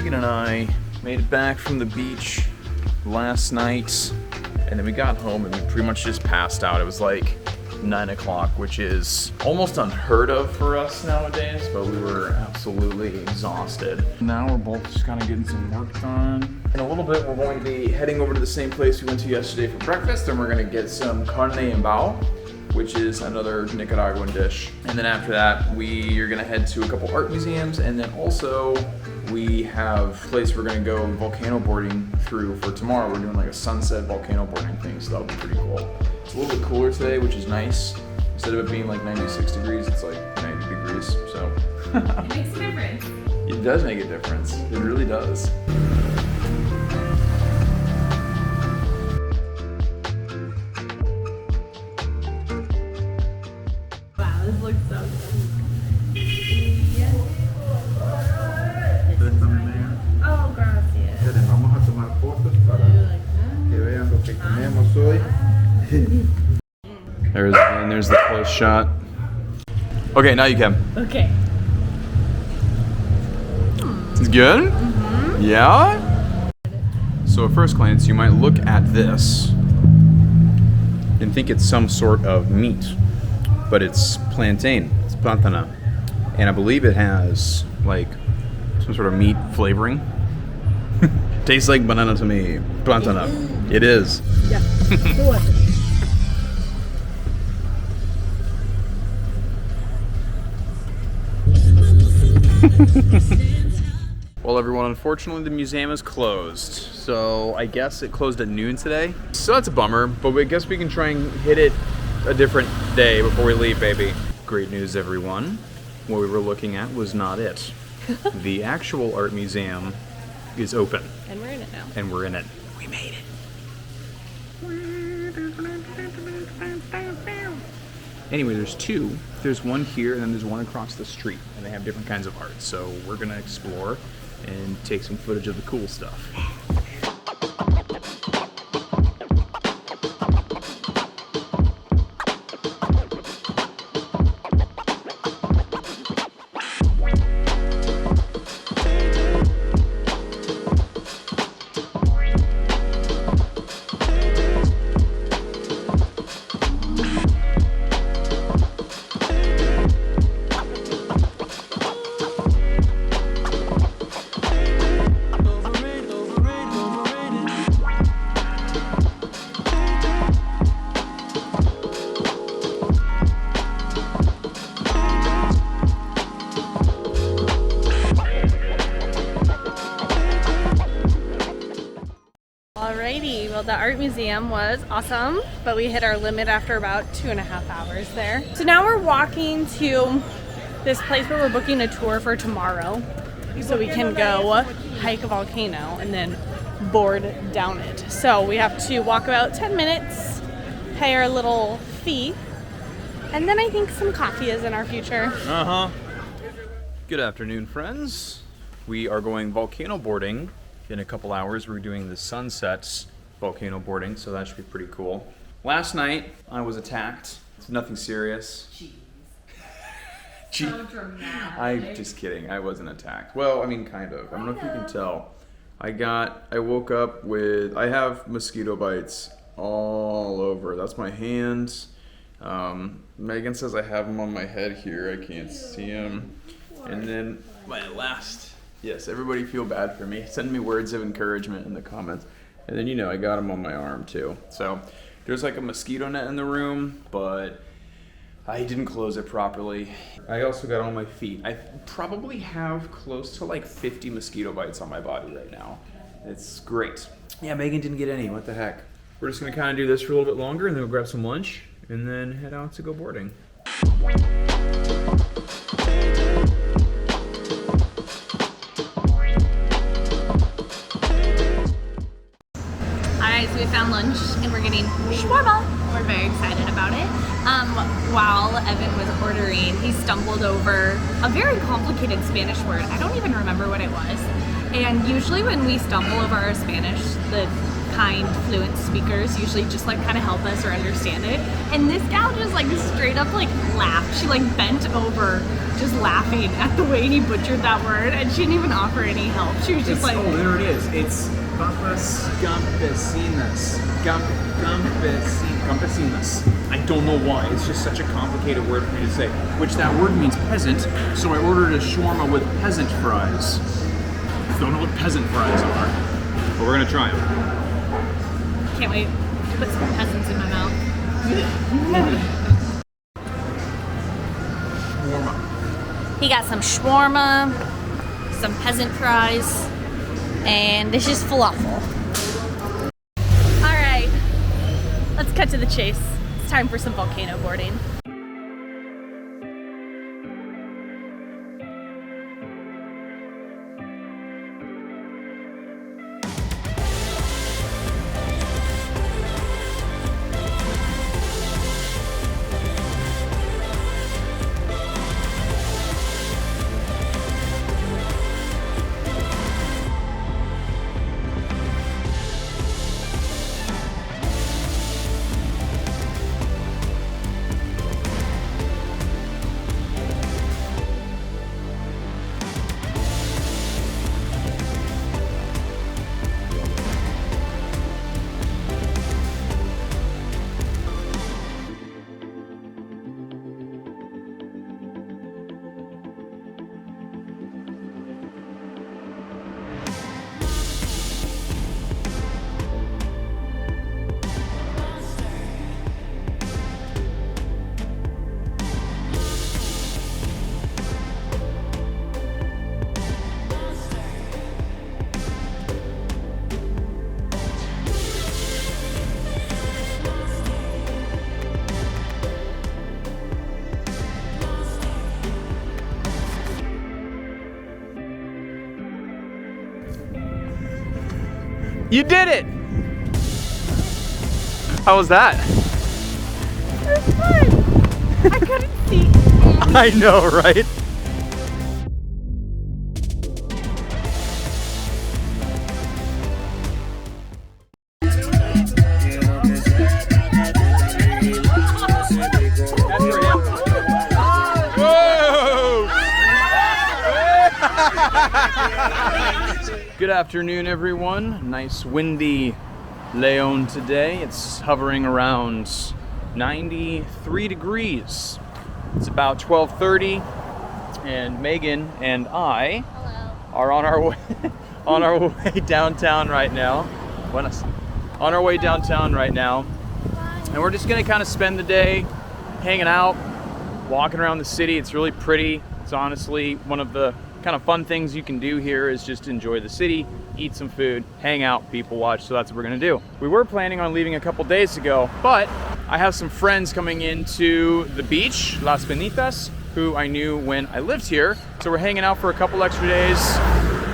Megan and I made it back from the beach last night, and then we got home and we pretty much just passed out. It was like 9 o'clock, which is almost unheard of for us nowadays, but we were absolutely exhausted. Now we're both just kind of getting some work done. In a little bit, we're going to be heading over to the same place we went to yesterday for breakfast, and we're gonna get some carne en bao, which is another Nicaraguan dish. And then after that, we are gonna head to a couple art museums, and then also we have a place we're gonna go volcano boarding through for tomorrow. We're doing like a sunset volcano boarding thing, so that'll be pretty cool. It's a little bit cooler today, which is nice. Instead of it being like 96 degrees, it's like 90 degrees, so. It makes a difference. It does make a difference, it really does. Wow, this looks so good. Oh, gracias. Miren, vamos a tomar fotos para que vean lo que comemos hoy. There's the close shot. Okay, now you can. Okay. It's good? Mm-hmm. Yeah? So at first glance, you might look at this and think it's some sort of meat, but it's plantain, it's plantana. And I believe it has like some sort of meat flavoring. Tastes like banana to me, plantana. It is. Yeah. Well, everyone, unfortunately the museum is closed. So I guess it closed at noon today. So that's a bummer, but I guess we can try and hit it a different day before we leave, baby. Great news, everyone. What we were looking at was not it. The actual art museum is open. And we're in it now. And we're in it. We made it. Anyway, there's two. There's one here and then there's one across the street, and they have different kinds of art. So we're gonna explore and take some footage of the cool stuff. Alrighty, well the art museum was awesome, but we hit our limit after about 2.5 hours there. So now we're walking to this place where we're booking a tour for tomorrow, so we can go hike a volcano and then board down it. So we have to walk about 10 minutes, pay our little fee, and then I think some coffee is in our future. Good afternoon, friends. We are going volcano boarding. In a couple hours, we're doing the sunsets volcano boarding, so that should be pretty cool. Last night, I was attacked. It's nothing serious. Jeez. So dramatic. I'm just kidding. I wasn't attacked. Well, I mean, kind of. I don't know if you can tell. I woke up with, I have mosquito bites all over. That's my hands. Megan says I have them on my head here. I can't see them. And then my last... Yes, everybody feel bad for me. Send me words of encouragement in the comments. And then, you know, I got them on my arm too. So there's like a mosquito net in the room, but I didn't close it properly. I also got on my feet. I probably have close to like 50 mosquito bites on my body right now. It's great. Yeah, Megan didn't get any. What the heck? We're just gonna kind of do this for a little bit longer, and then we'll grab some lunch and then head out to go boarding. Alright, so we found lunch and we're getting shawarma. We're very excited about it. While Evan was ordering, he stumbled over a very complicated Spanish word. I don't even remember what it was. And usually when we stumble over our Spanish, the kind, fluent speakers usually just like kind of help us or understand it. And this gal just like straight up like laughed. She like bent over just laughing at the way he butchered that word, and she didn't even offer any help. She was just like, oh, there it is. It's papas campesinas. Campesinas. I don't know why. It's just such a complicated word for me to say. Which that word means peasant, so I ordered a shawarma with peasant fries. Don't know what peasant fries are, but we're gonna try them. can't wait to put some peasants in my mouth. He got some shawarma, some peasant fries, and this is falafel. All right, let's cut to the chase. It's time for some volcano boarding. You did it! How was that? It was fun. I couldn't see. I know, right? Good afternoon, everyone. Nice windy Leon today. It's hovering around 93 degrees. It's about 12:30, and Megan and I are on our way downtown right now. On our way downtown right now, and we're just gonna kind of spend the day hanging out, walking around the city. It's really pretty. It's honestly one of the kind of fun things you can do here is just enjoy the city, eat some food, hang out, people watch, so that's what we're gonna do. We were planning on leaving a couple days ago, but I have some friends coming into the beach, Las Benitas, who I knew when I lived here, so we're hanging out for a couple extra days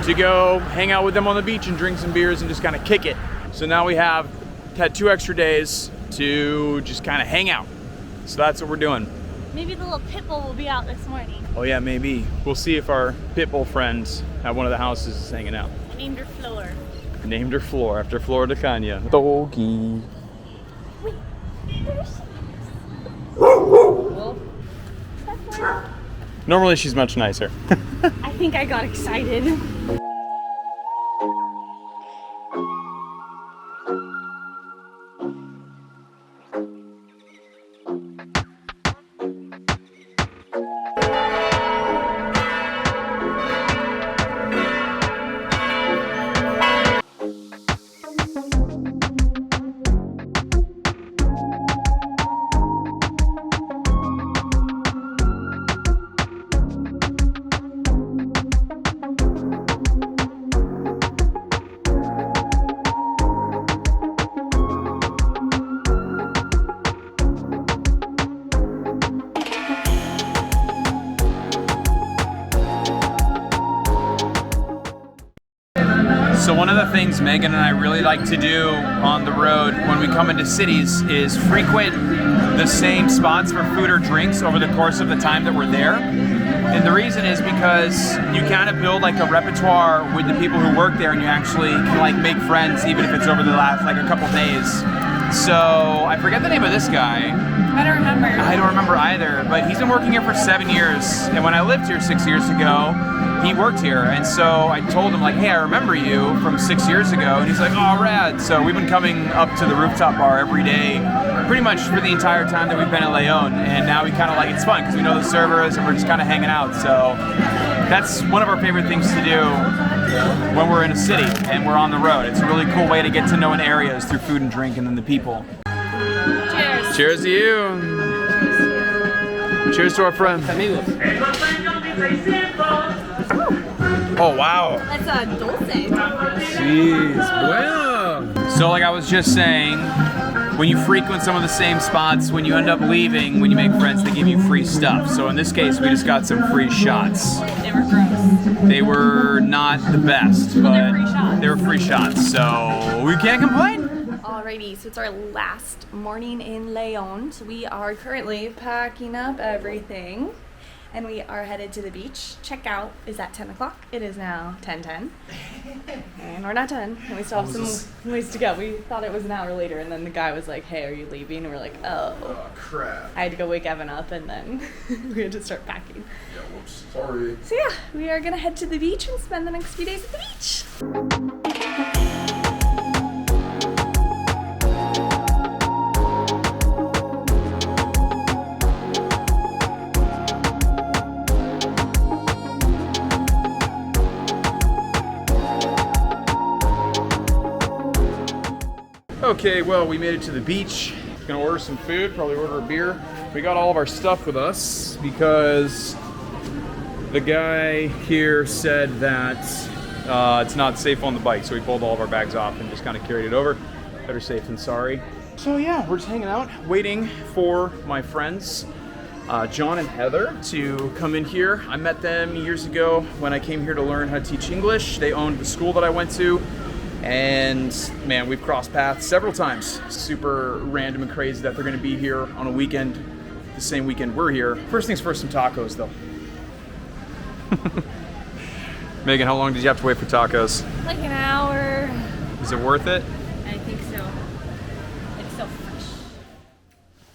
to go hang out with them on the beach and drink some beers and just kind of kick it. So now we had 2 extra days to just kind of hang out. So that's what we're doing. Maybe the little pit bull will be out this morning. Oh yeah, maybe. We'll see if our pit bull friends at one of the houses is hanging out. I named her Floor. Named her Floor after Flor de Caña. Doggy. Wait, there she is. Normally she's much nicer. I think I got excited. So one of the things Megan and I really like to do on the road when we come into cities is frequent the same spots for food or drinks over the course of the time that we're there. And the reason is because you kind of build like a repertoire with the people who work there, and you actually can like make friends even if it's over the last like a couple days. So I forget the name of this guy. I don't remember. I don't remember either, but he's been working here for 7 years. And when I lived here 6 years ago, he worked here. And so I told him like, hey, I remember you from 6 years ago. And he's like, oh, rad. So we've been coming up to the rooftop bar every day, pretty much for the entire time that we've been in Leon. And now we kind of like, it's fun because we know the servers and we're just kind of hanging out. So that's one of our favorite things to do when we're in a city and we're on the road. It's a really cool way to get to know an area is through food and drink and then the people. Cheers. Cheers to you. Cheers to our friend. Oh, wow. That's a dulce. Jeez, bueno. So like I was just saying, when you frequent some of the same spots, when you end up leaving, when you make friends, they give you free stuff. So in this case, we just got some free shots. They were gross. They were not the best, Well, but they're free shots. they were free shots, so we can't complain. Alrighty, so it's our last morning in Leon. So we are currently packing up everything and we are headed to the beach. Checkout is at 10 o'clock. It is now 10:10. And we're not done. And we still have some ways to go. We thought it was an hour later and then the guy was like, hey, are you leaving? And we're like, oh. Oh, crap. I had to go wake Evan up and then we had to start packing. Yeah, whoops. Sorry. So yeah, we are gonna head to the beach and spend the next few days at the beach. Okay, well, we made it to the beach. Gonna order some food, probably order a beer. We got all of our stuff with us because the guy here said that it's not safe on the bike, so we pulled all of our bags off and just kind of carried it over. Better safe than sorry. So yeah, we're just hanging out, waiting for my friends, John and Heather, to come in here. I met them years ago when I came here to learn how to teach English. They owned the school that I went to. And man, we've crossed paths several times. Super random and crazy that they're gonna be here on a weekend, the same weekend we're here. First things first, some tacos though. Megan, how long did you have to wait for tacos? Like an hour. Is it worth it? I think so. It's so fresh.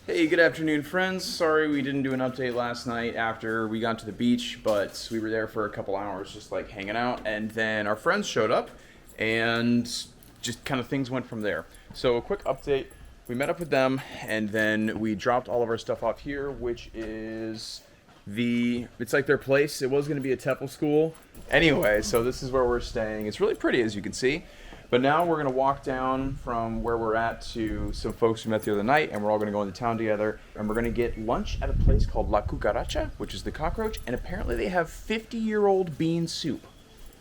Hey, good afternoon, friends. Sorry we didn't do an update last night after we got to the beach, but we were there for a couple hours just like hanging out, and then our friends showed up. And just kind of things went from there. So a quick update, we met up with them and then we dropped all of our stuff off here, which is it's like their place. It was gonna be a TEFL school. Anyway, so this is where we're staying. It's really pretty, as you can see. But now we're gonna walk down from where we're at to some folks we met the other night, and we're all gonna go into town together, and we're gonna get lunch at a place called La Cucaracha, which is the cockroach, and apparently they have 50-year-old bean soup.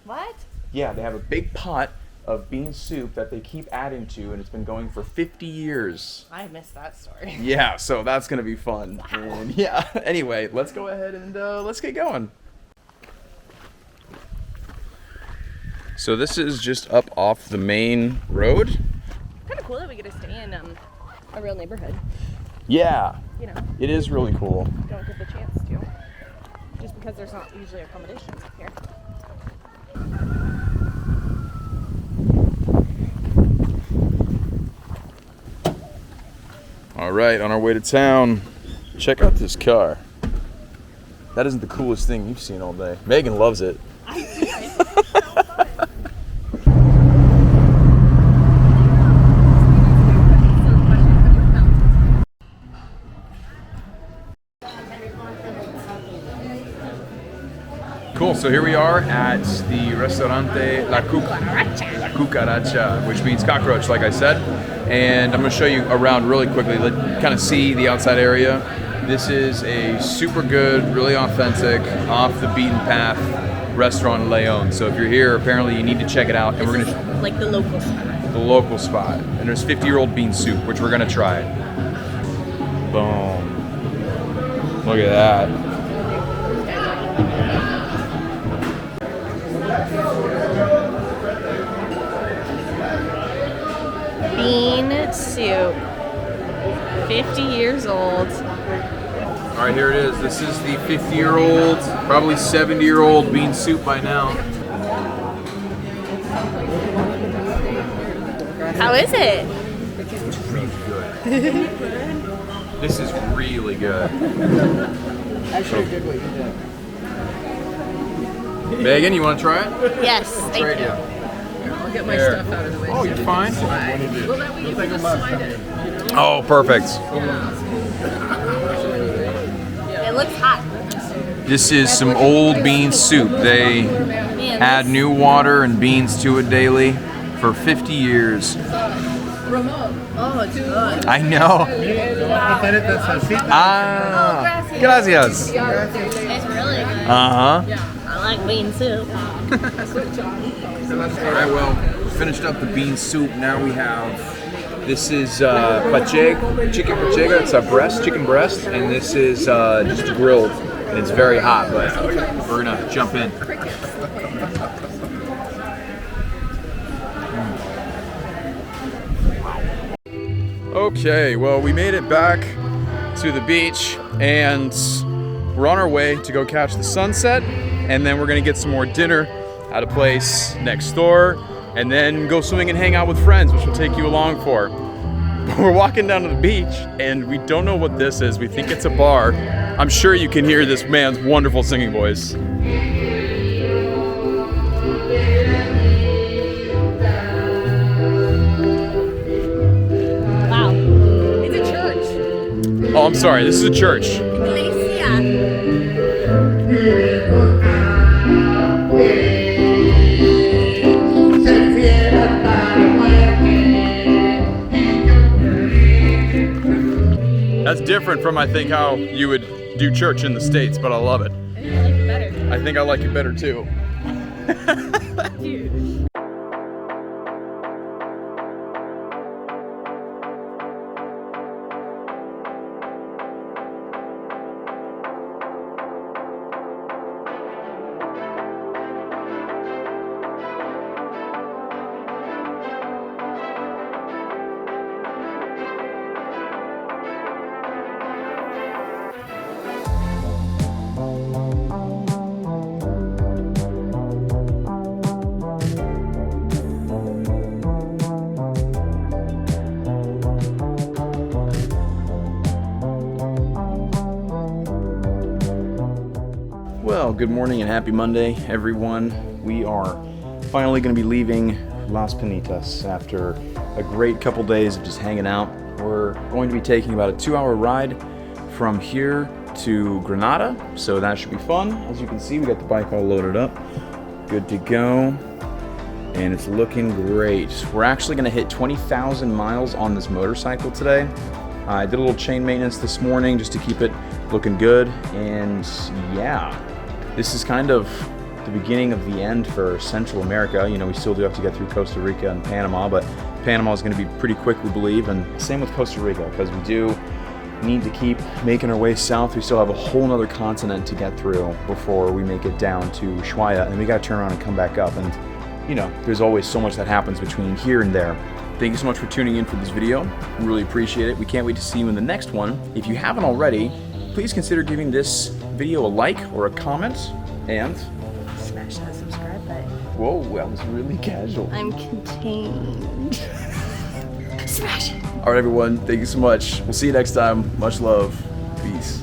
What? Yeah, they have a big pot of bean soup that they keep adding to, and it's been going for 50 years. I missed that story. Yeah, so that's going to be fun. Wow. And yeah, anyway, let's go ahead and let's get going. So this is just up off the main road. Kind of cool that we get to stay in a real neighborhood. Yeah, You know, it is really cool. don't get the chance to. Just because there's not usually accommodations up here. All right, on our way to town, check out this car. That isn't the coolest thing you've seen all day. Megan loves it. I do. I think it's so fun. Cool, so here we are at the Restaurante La Cucaracha, which means cockroach, like I said. And I'm gonna show you around really quickly, kind of see the outside area. This is a super good, really authentic, off the beaten path restaurant in Leon. So if you're here, apparently you need to check it out. And we're gonna Like the local spot. the local spot. And there's 50-year-old bean soup, which we're gonna try. Boom. Look at that. Bean soup. 50 years old. All right, here it is. This is the 50-year-old, probably 70-year-old bean soup by now. How is it? It's really good. This is really good. Actually, I did what you did. Megan, you want to try it? Yes, thank Right, you. yeah. I'll get my There. stuff out of the way. Oh, you're fine. Well, that way you can just slide it. Oh, perfect. It looks hot. This is some old bean soup. They Man, add new water and beans to it daily for 50 years. Oh, it's good. I know. Ah, gracias. It's really good. Uh-huh. I like bean soup. All right, well, finished up the bean soup. Now we have, this is chicken pachega. It's a breast, chicken breast, and this is just grilled, and it's very hot, but we're gonna jump in. Okay, well, we made it back to the beach, and we're on our way to go catch the sunset, and then we're gonna get some more dinner at a place next door, and then go swimming and hang out with friends, which we'll take you along for. But we're walking down to the beach, and we don't know what this is. We think it's a bar. I'm sure you can hear this man's wonderful singing voice. Wow. It's a church. Oh, I'm sorry, this is a church. Iglesia. That's different from, I think, how you would do church in the States, but I love it. I think I like it better. I think I like it better too. Well, good morning and happy Monday, everyone. We are finally going to be leaving Las Pinitas after a great couple days of just hanging out. We're going to be taking about a 2-hour ride from here to Granada, so that should be fun. As you can see, we got the bike all loaded up, good to go, and it's looking great. We're actually going to hit 20,000 miles on this motorcycle today. I did a little chain maintenance this morning just to keep it looking good, and yeah, this is kind of the beginning of the end for Central America. You know, we still do have to get through Costa Rica and Panama, but Panama is going to be pretty quick, we believe, and same with Costa Rica, because we do need to keep making our way south. We still have a whole nother continent to get through before we make it down to Ushuaia, and we got to turn around and come back up, and you know, there's always so much that happens between here and there. Thank you so much for tuning in for this video. We really appreciate it. We can't wait to see you in the next one. If you haven't already, please consider giving this video a like or a comment, and Smash that subscribe button. whoa, that was really casual. I'm contained. Smash it. All right, everyone, thank you so much. We'll see you next time. Much love. Peace.